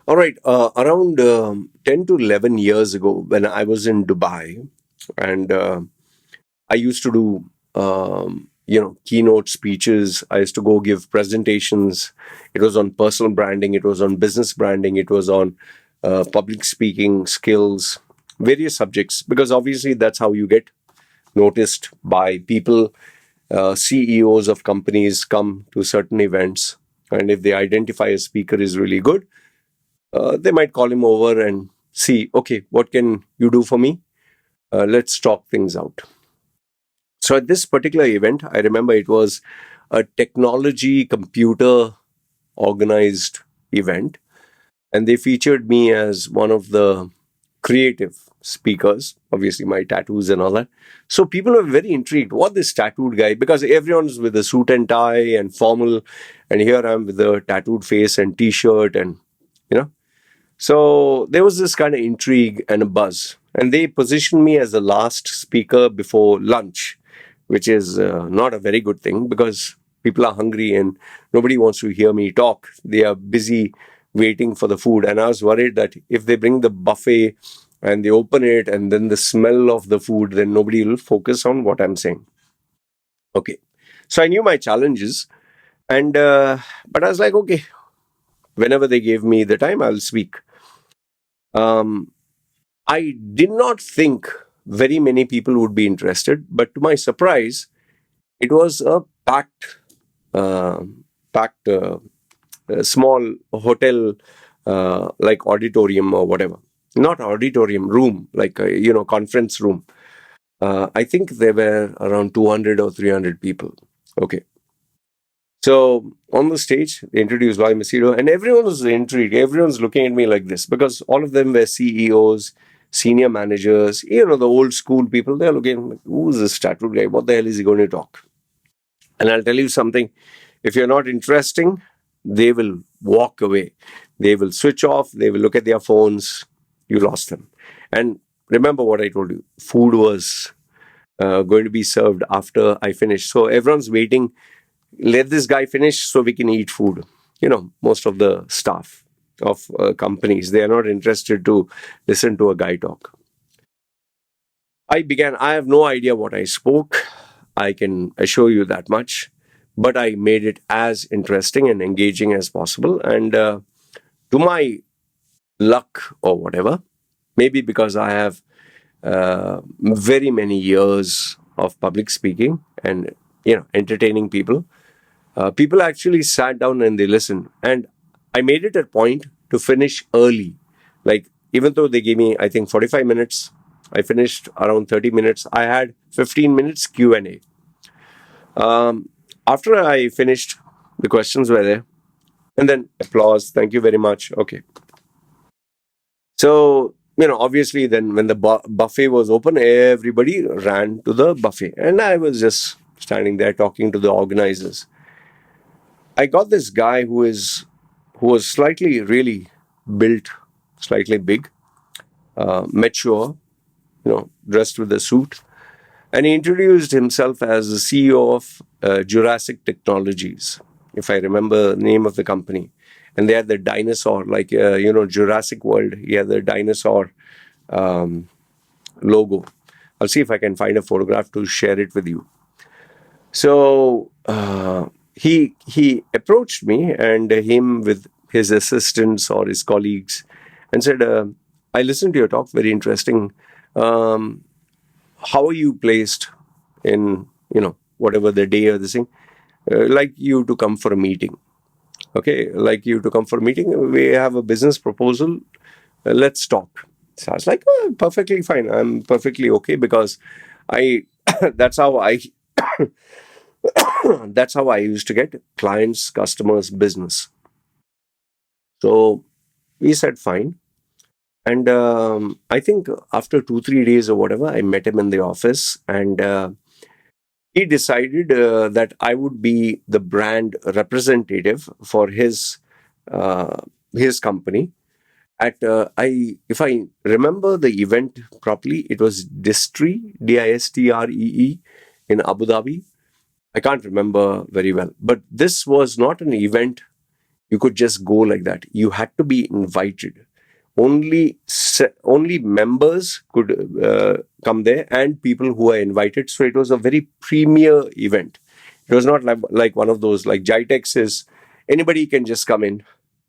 All right. Around 10 to 11 years ago, when I was in Dubai, and I used to do, keynote speeches. I used to go give presentations. It was on personal branding, it was on business branding, it was on public speaking skills, various subjects, because obviously that's how you get noticed by people. CEOs of companies come to certain events, and if they identify a speaker is really good, they might call him over and see, okay, what can you do for me? Let's talk things out. So at this particular event, I remember it was a technology computer organized event, and they featured me as one of the creative speakers. Obviously, my tattoos and all that. So people were very intrigued. What this tattooed guy? Because everyone's with a suit and tie and formal, and here I'm with a tattooed face and T-shirt, and you know. So there was this kind of intrigue and a buzz, and they positioned me as the last speaker before lunch, which is not a very good thing because people are hungry and nobody wants to hear me talk. They are busy waiting for the food, and I was worried that if they bring the buffet and they open it and then the smell of the food, then nobody will focus on what I'm saying. Okay, so I knew my challenges, and but I was like, okay, whenever they gave me the time, I'll speak. Um, I did not think very many people would be interested, but to my surprise, it was a uh, packed small hotel, like auditorium or whatever. Not auditorium, room, like a, conference room. I think there were around 200 or 300 people. Okay. So on the stage, they introduced by Machedo, and everyone was intrigued. Everyone's looking at me like this because all of them were CEOs, senior managers, the old school people. They're looking like, who's this tattooed guy? What the hell is he going to talk? And I'll tell you something, if you're not interesting, they will walk away. They will switch off. They will look at their phones. You lost them. And remember what I told you, food was going to be served after I finished. So everyone's waiting, let this guy finish so we can eat food. Most of the staff of companies, they are not interested to listen to a guy talk. I have no idea what I spoke. I can assure you that much. But I made it as interesting and engaging as possible. And to my luck or whatever, maybe because I have very many years of public speaking and entertaining people, people actually sat down and they listened. And I made it a point to finish early. Like, even though they gave me, I think, 45 minutes, I finished around 30 minutes. I had 15 minutes Q&A. After I finished, the questions were there. And then applause. Thank you very much. Okay. So, obviously, then when the buffet was open, everybody ran to the buffet. And I was just standing there talking to the organizers. I got this guy who was slightly really built, slightly big, mature, dressed with a suit, and he introduced himself as the CEO of Jurassic Technologies, if I remember the name of the company. And they had the dinosaur, like Jurassic World. He had the dinosaur um, logo. I'll see if I can find a photograph to share it with you. So he approached me and him with his assistants or his colleagues and said, "I listened to your talk, very interesting. Um, how are you placed in whatever the day or the thing? Like you to come for a meeting. Okay, like you to come for a meeting. We have a business proposal. Let's talk." So I was like, "Oh, perfectly fine. I'm perfectly okay because I that's how I that's how I used to get clients, customers, business." So we said fine. And I think after 2, 3 days or whatever, I met him in the office, and he decided that I would be the brand representative for uh, his company. At if I remember the event properly, it was Distree, Distree, in Abu Dhabi. I can't remember very well, but this was not an event You could just go like that. You had to be invited. Only members could come there, and people who are invited. So it was a very premier event. It was not like one of those like Jitex is anybody can just come in.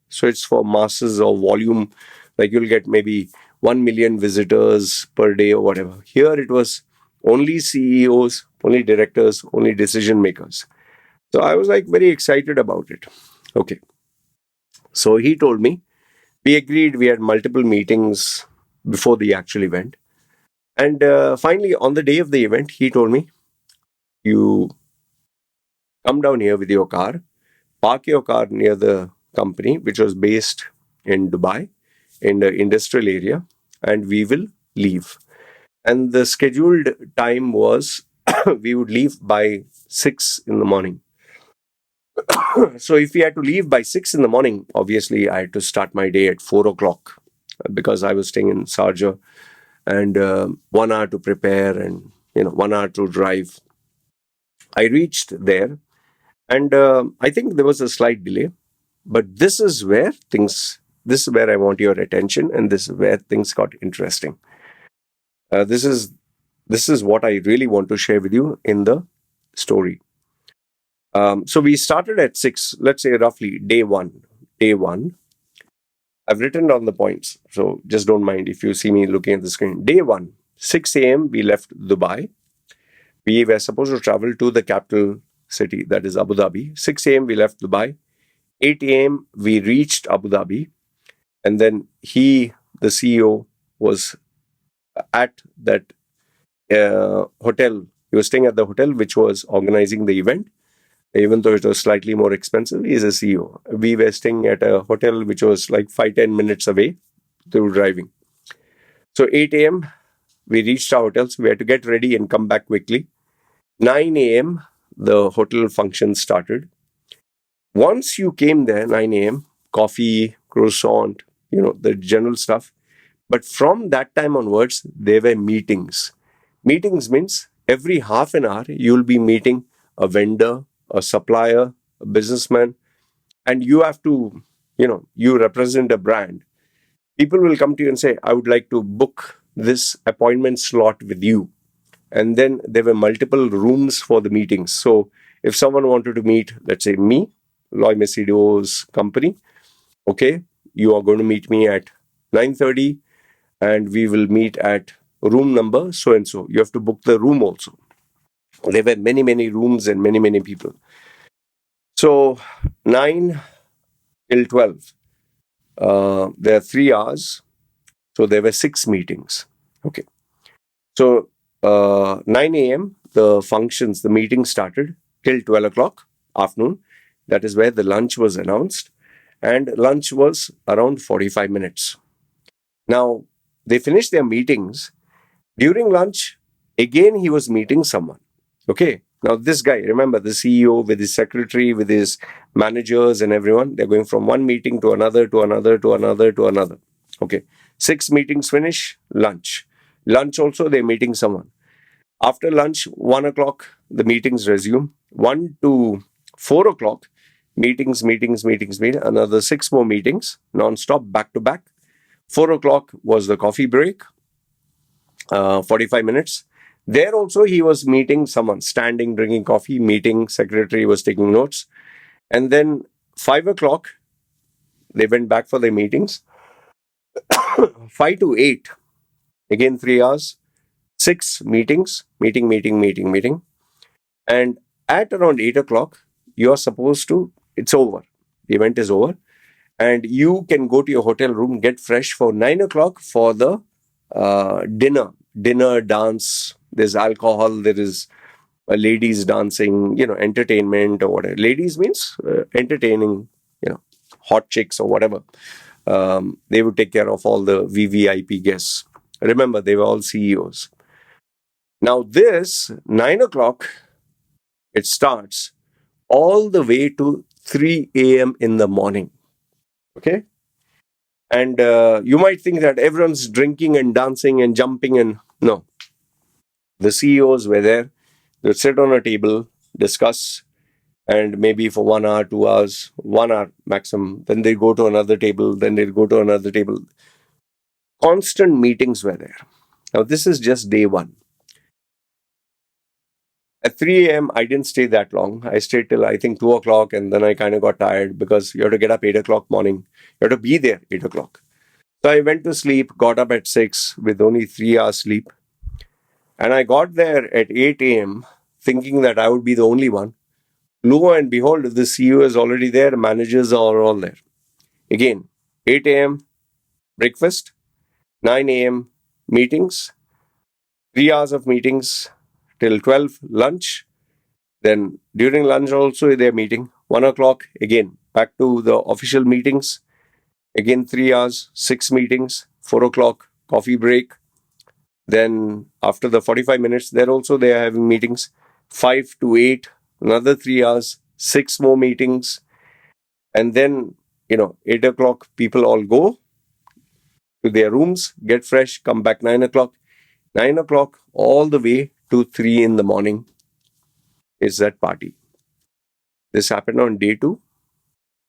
So it's for masses or volume. Like you'll get maybe 1 million visitors per day or whatever. Here it was only CEOs, only directors, only decision makers. So I was like very excited about it. Okay. So he told me, we agreed, we had multiple meetings before the actual event. And finally, on the day of the event, he told me, you come down here with your car, park your car near the company, which was based in Dubai, in the industrial area, and we will leave. And the scheduled time was we would leave by 6 in the morning. So if we had to leave by 6 in the morning, obviously I had to start my day at 4 o'clock because I was staying in Sharjah, and 1 hour to prepare and 1 hour to drive. I reached there, and I think there was a slight delay, but this is where I want your attention, and this is where things got interesting. Uh, this is this is what I really want to share with you in the story. So we started at 6, let's say roughly day one. Day one, I've written down the points, so just don't mind if you see me looking at the screen. Day one, 6 a.m., we left Dubai. We were supposed to travel to the capital city, that is Abu Dhabi. 6 a.m., we left Dubai. 8 a.m., we reached Abu Dhabi. And then the CEO, was at that hotel. He was staying at the hotel which was organizing the event. Even though it was slightly more expensive, he is a CEO. We were staying at a hotel which was like 5-10 minutes away through driving. So 8 a.m., we reached our hotel. So we had to get ready and come back quickly. 9 a.m., the hotel function started. Once you came there, 9 a.m., coffee, croissant, the general stuff. But from that time onwards, there were meetings. Meetings means every half an hour, you'll be meeting a vendor, a supplier, a businessman, and you have to, you represent a brand. People will come to you and say, I would like to book this appointment slot with you. And then there were multiple rooms for the meetings. So if someone wanted to meet, let's say me, Loy Machedo's company, okay, you are going to meet me at 9:30 and we will meet at room number so and so. You have to book the room also. There were many, many rooms and many, many people. So 9 till 12, there are 3 hours. So there were 6 meetings. Okay. So 9 a.m., the meeting started till 12 o'clock afternoon. That is where the lunch was announced. And lunch was around 45 minutes. Now, they finished their meetings. During lunch, again, he was meeting someone. Okay. Now, this guy, remember, the CEO with his secretary, with his managers and everyone, they're going from one meeting to another, to another, to another, to another. Okay. 6 meetings finish, lunch. Lunch also, they're meeting someone. After lunch, 1 o'clock, the meetings resume. 1 to 4 o'clock, meetings, another 6 more meetings, non-stop, back to back. 4 o'clock was the coffee break, 45 minutes. There also, he was meeting someone, standing, drinking coffee, meeting, secretary was taking notes. And then 5 o'clock, they went back for their meetings. 5 to 8, again 3 hours, 6 meetings, meeting. And at around 8 o'clock, you're supposed to, it's over. The event is over. And you can go to your hotel room, get fresh for 9 o'clock for the dinner, dance. There's alcohol, there is ladies dancing, entertainment or whatever. Ladies means entertaining, hot chicks or whatever. They would take care of all the VVIP guests. Remember, they were all CEOs. Now this 9 o'clock, it starts all the way to 3 a.m. in the morning. Okay? And you might think that everyone's drinking and dancing and jumping, and no. The CEOs were there. They'd sit on a table, discuss, and maybe for 1 hour, 2 hours, 1 hour maximum. Then they go to another table, then they'll go to another table. Constant meetings were there. Now, this is just day one. At 3 a.m., I didn't stay that long. I stayed till I think 2 o'clock, and then I kind of got tired because you have to get up 8 o'clock morning. You have to be there 8 o'clock. So I went to sleep, got up at 6 with only 3 hours sleep. And I got there at 8 a.m. thinking that I would be the only one. Lo and behold, the CEO is already there, managers are all there. Again, 8 a.m. breakfast, 9 a.m. meetings, 3 hours of meetings till 12 lunch. Then during lunch also they're meeting. 1 o'clock again back to the official meetings. Again 3 hours, 6 meetings. 4 o'clock coffee break. Then after the 45 minutes, there also they are having meetings. 5 to 8, another 3 hours, 6 more meetings. And then, 8 o'clock people all go to their rooms, get fresh, come back 9 o'clock. 9 o'clock all the way to 3 in the morning is that party. This happened on day 2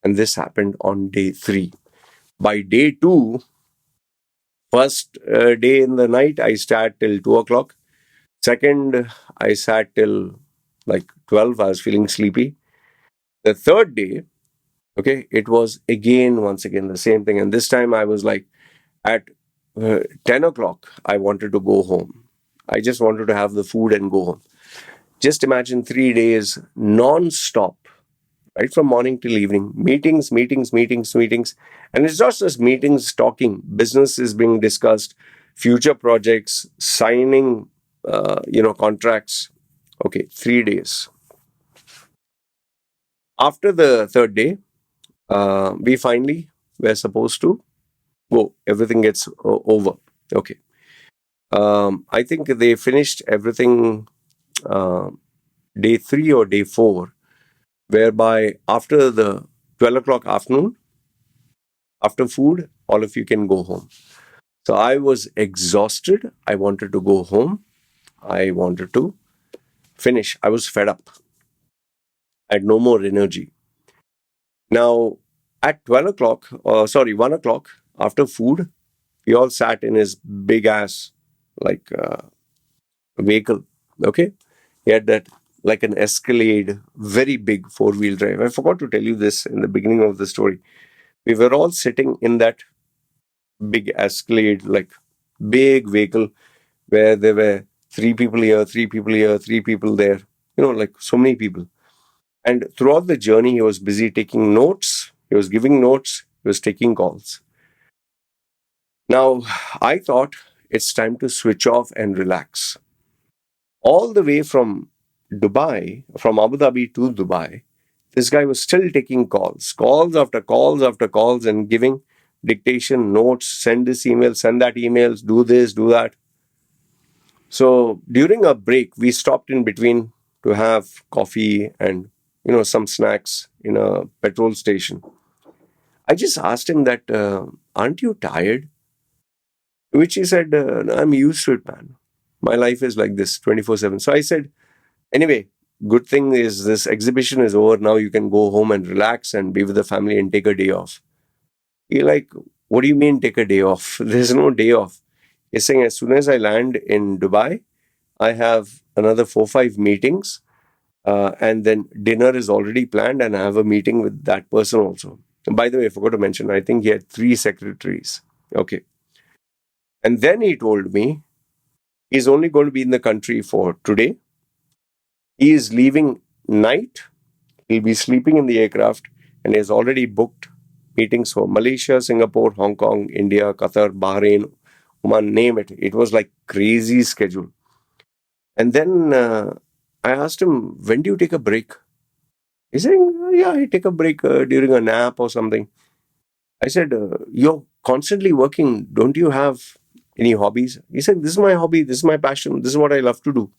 and this happened on day 3. By day 2, first day in the night, I sat till 2 o'clock. Second, I sat till like 12. I was feeling sleepy. The third day, okay, it was once again, the same thing. And this time I was like, at 10 o'clock, I wanted to go home. I just wanted to have the food and go home. Just imagine 3 days non-stop, right from morning till evening. Meetings, meetings, meetings, meetings. And it's not just meetings, talking. Business is being discussed, future projects, signing, contracts. Okay, 3 days. After the third day, we finally were supposed to go. Everything gets over. Okay. I think they finished everything day 3 or day 4, whereby after the 12 o'clock afternoon, after food, all of you can go home. So I was exhausted. I wanted to go home. I wanted to finish. I was fed up. I had no more energy. Now, at 1 o'clock, after food, we all sat in his big ass, like, vehicle. Okay. He had that, like an Escalade, very big four-wheel drive. I forgot to tell you this in the beginning of the story. We were all sitting in that big Escalade, like big vehicle, where there were 3 people here, 3 people here, 3 people there, like so many people. And throughout the journey, he was busy taking notes, he was giving notes, he was taking calls. Now, I thought it's time to switch off and relax. All the way from Abu Dhabi to Dubai, this guy was still taking calls after calls after calls, and giving dictation, notes, send this email, send that emails, do this, do that. So during a break, we stopped in between to have coffee and some snacks in a petrol station. I just asked him that, aren't you tired? To which he said, "No, I'm used to it, man. My life is like this 24/7. So I said, anyway, good thing is this exhibition is over. Now you can go home and relax and be with the family and take a day off. He like, what do you mean take a day off? There's no day off. He's saying as soon as I land in Dubai, I have another 4-5 meetings, and then dinner is already planned, and I have a meeting with that person also. And by the way, I forgot to mention, I think he had 3 secretaries. Okay. And then he told me he's only going to be in the country for today. He is leaving night. He'll be sleeping in the aircraft, and he has already booked meetings for Malaysia, Singapore, Hong Kong, India, Qatar, Bahrain, Oman, name it. It was like crazy schedule. And then I asked him, when do you take a break? He's saying, yeah, I take a break during a nap or something. I said, you're constantly working. Don't you have any hobbies? He said, this is my hobby. This is my passion. This is what I love to do.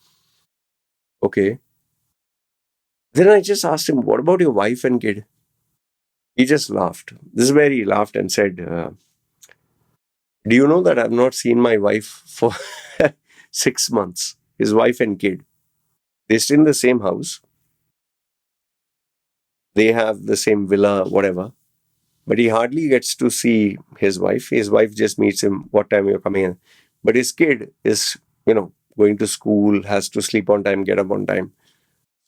Okay. Then I just asked him, what about your wife and kid? He just laughed. This is where he laughed and said, do you know that I've not seen my wife for 6 months? His wife and kid. They stay in the same house. They have the same villa, whatever. But he hardly gets to see his wife. His wife just meets him, what time you're coming in. But his kid is, going to school, has to sleep on time, get up on time.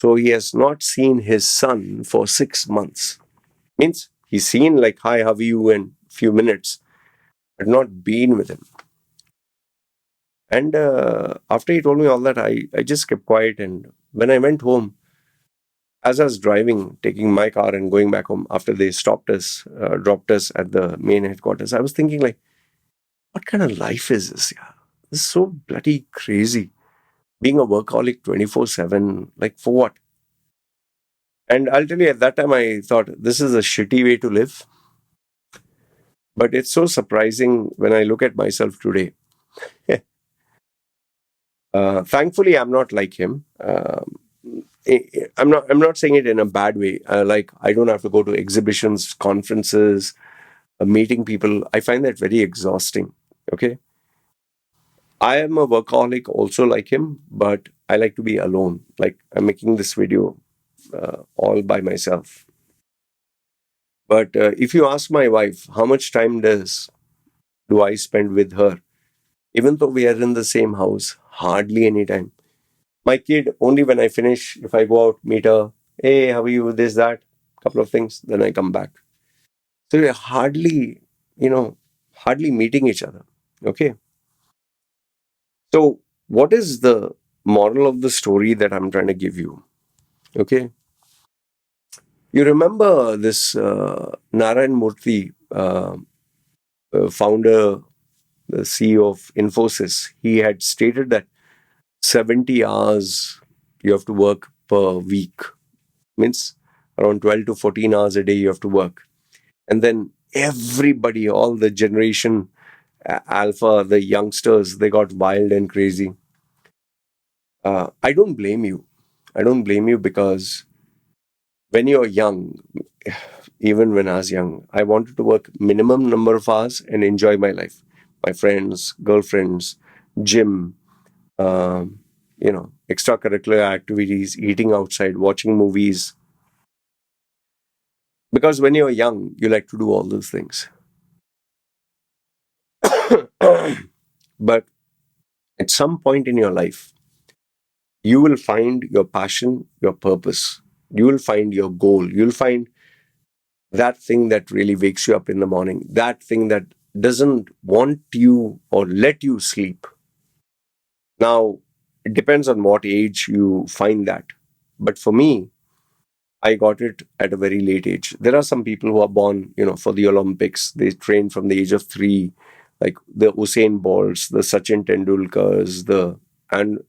So he has not seen his son for 6 months. Means he's seen like, hi, how are you, in few minutes, but not been with him. And after he told me all that, I just kept quiet. And when I went home, as I was driving, taking my car and going back home after they stopped us, dropped us at the main headquarters, I was thinking like, what kind of life is this? Yeah, this is so bloody crazy. Being a workaholic 24/7, like for what? And I'll tell you, at that time, I thought this is a shitty way to live. But it's so surprising when I look at myself today. Thankfully, I'm not like him. I'm not. I'm not saying it in a bad way. Like I don't have to go to exhibitions, conferences, meeting people. I find that very exhausting. Okay, I am a workaholic, also like him, but I like to be alone. Like I'm making this video all by myself. But if you ask my wife, how much time do I spend with her? Even though we are in the same house, hardly any time. My kid, only when I finish, if I go out, meet her, hey, how are you? This, that, couple of things, then I come back. So we're you know, hardly meeting each other. Okay. So, what is the moral of the story that I'm trying to give you? Okay. You remember this Narayan Murthy, founder, the CEO of Infosys? He had stated that 70 hours you have to work per week. Means around 12 to 14 hours a day you have to work. And then everybody, all the generation alpha, the youngsters, they got wild and crazy. I don't blame you. I don't blame you because when you're young, even when I was young, I wanted to work minimum number of hours and enjoy my life. My friends, girlfriends, gym, extracurricular activities, eating outside, watching movies. Because when you're young, you like to do all those things. But at some point in your life, you will find your passion, your purpose. You will find your goal. You'll find that thing that really wakes you up in the morning, that thing that doesn't want you or let you sleep. Now, it depends on what age you find that. But for me, I got it at a very late age. There are some people who are born, for the Olympics. They train from the age of 3, like the Usain Bolts, the Sachin Tendulkars, and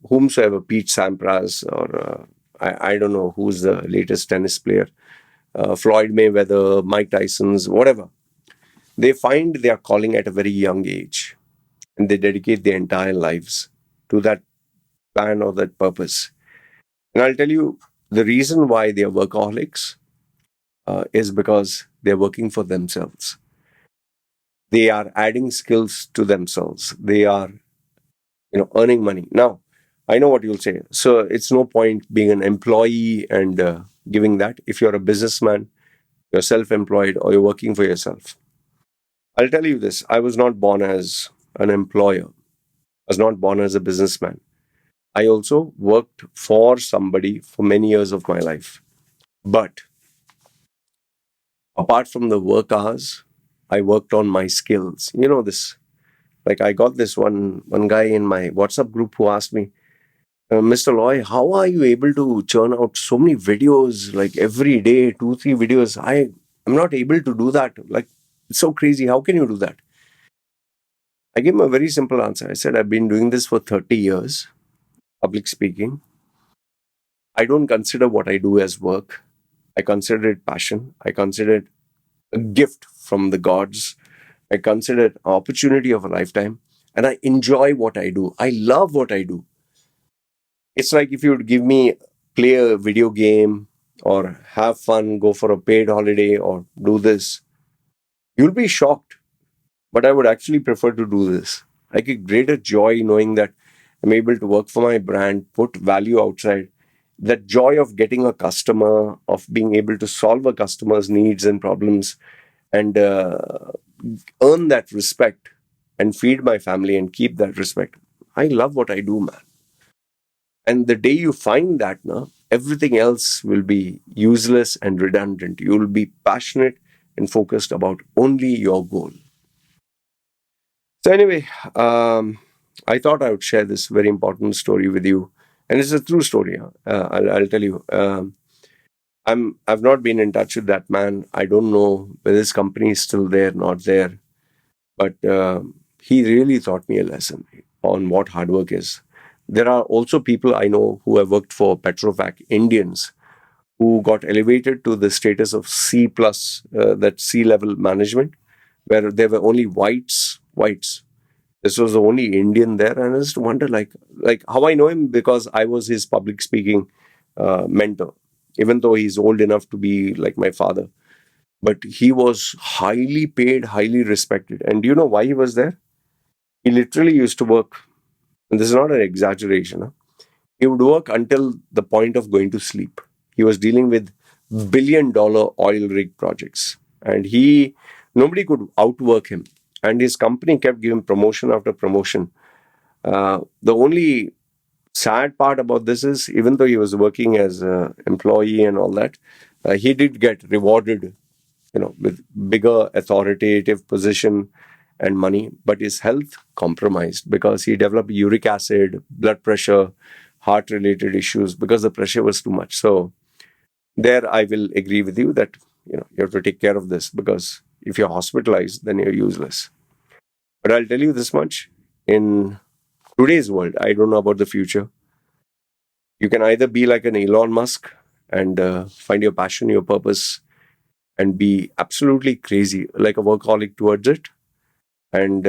whomsoever, Pete Sampras, or I don't know who's the latest tennis player, Floyd Mayweather, Mike Tyson's, whatever. They find their calling at a very young age, and they dedicate their entire lives to that plan or that purpose. And I'll tell you the reason why they are workaholics is because they're working for themselves. They are adding skills to themselves. They are, earning money. Now, I know what you'll say. So it's no point being an employee and giving that. If you're a businessman, you're self-employed, or you're working for yourself. I'll tell you this. I was not born as an employer. I was not born as a businessman. I also worked for somebody for many years of my life. But apart from the work hours, I worked on my skills. You know this. Like I got this one guy in my WhatsApp group who asked me, Mr. Loy, how are you able to churn out so many videos like every day, 2, 3 videos? I'm not able to do that. Like it's so crazy. How can you do that? I gave him a very simple answer. I said, I've been doing this for 30 years, public speaking. I don't consider what I do as work. I consider it passion. I consider it a gift from the gods. I consider it an opportunity of a lifetime. And I enjoy what I do. I love what I do. It's like if you would give me play a video game or have fun, go for a paid holiday or do this, you'll be shocked. But I would actually prefer to do this. I get greater joy knowing that I'm able to work for my brand, put value outside, That joy of getting a customer, of being able to solve a customer's needs and problems, and earn that respect and feed my family and keep that respect. I love what I do, man. And the day you find that, now everything else will be useless and redundant. You will be passionate and focused about only your goal. So anyway, I thought I would share this very important story with you, and it's a true story. Huh? I'll tell you. I've not been in touch with that man. I don't know whether his company is still there, not there. But he really taught me a lesson on what hard work is. There are also people I know who have worked for Petrofac, Indians, who got elevated to the status of C plus, that C level management, where there were only whites. This was the only Indian there, and I just wonder, like how I know him, because I was his public speaking mentor, even though he's old enough to be like my father. But he was highly paid, highly respected. And do you know why he was there? He literally used to work, and this is not an exaggeration. Huh? He would work until the point of going to sleep. He was dealing with billion-dollar oil rig projects, and nobody could outwork him. And his company kept giving promotion after promotion. The only sad part about this is, even though he was working as an employee and all that, he did get rewarded, with bigger authoritative position and money, but his health compromised because he developed uric acid, blood pressure, heart related issues because the pressure was too much. So there I will agree with you that you have to take care of this, because if you're hospitalized, then you're useless. But I'll tell you this much: in today's world, I don't know about the future. You can either be like an Elon Musk and find your passion, your purpose, and be absolutely crazy, like a workaholic towards it, and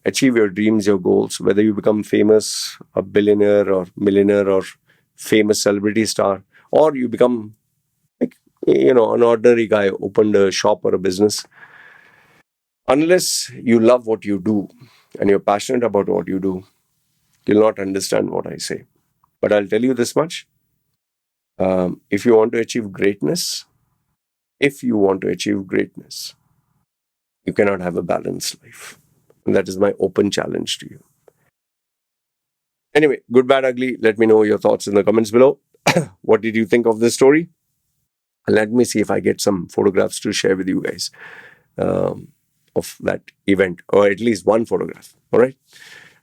achieve your dreams, your goals, whether you become famous, a billionaire or millionaire or famous celebrity star, or you become like, an ordinary guy, opened a shop or a business. Unless you love what you do and you're passionate about what you do, you'll not understand what I say. But I'll tell you this much. If you want to achieve greatness, if you want to achieve greatness, you cannot have a balanced life. And that is my open challenge to you. Anyway, good, bad, ugly. Let me know your thoughts in the comments below. What did you think of this story? Let me see if I get some photographs to share with you guys of that event, or at least one photograph. All right.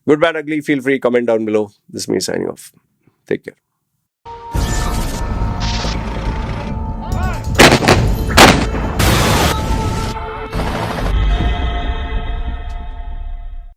Good, bad, ugly. Feel free, comment down below. This is me signing off. Take care.